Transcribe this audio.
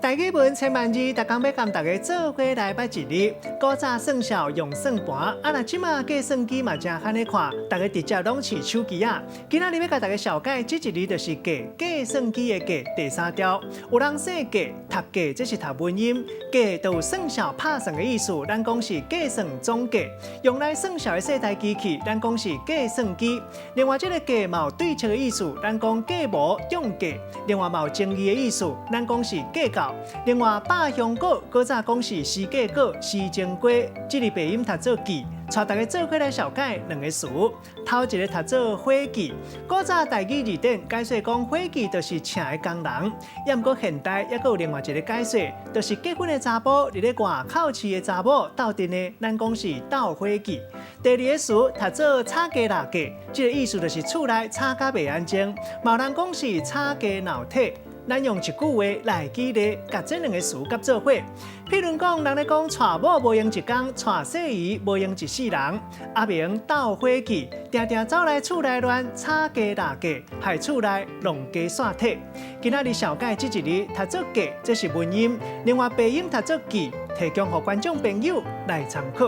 大语文千万字，逐工要甲大家做伙来捌一日。古早算数用算盘，若即马计算机嘛真罕咧看，大家直接拢是手机啊。今仔日要甲大家小解这一日就是计算机的计第三条。有人说计、读计，这是读文音，计都有算数、拍算的意思，咱讲是计算总计。用来算数的细台机器，咱讲是计算机。另外，这个计嘛有对称的意思，咱讲计无用计。另外嘛有争议的意思，咱讲是计较。另外，百香果，古早讲是时计果、时正果，这个鼻音读做记。带大家做伙来小解两个词。头一个读做伙计，古早台语字典解说讲伙计就是请的工人，也毋过现代也有另外一个解说，就是结婚的查甫，伫咧外口饲的查某斗阵的，咱讲是斗伙计。第二个词读做吵架闹架，这个意思就是厝内吵甲袂安静，嘛有人讲是吵架闹体。咱用一句话来举例，甲这两个词夹做伙。譬如讲，人咧讲娶某无用一工，娶细姨无用一世人。阿明斗伙计，定定走来厝内乱，吵架闹架，害厝内弄家散体。今仔日小解这一日读做计，这是文音；另外鼻音读做记，提供给观众朋友来参考。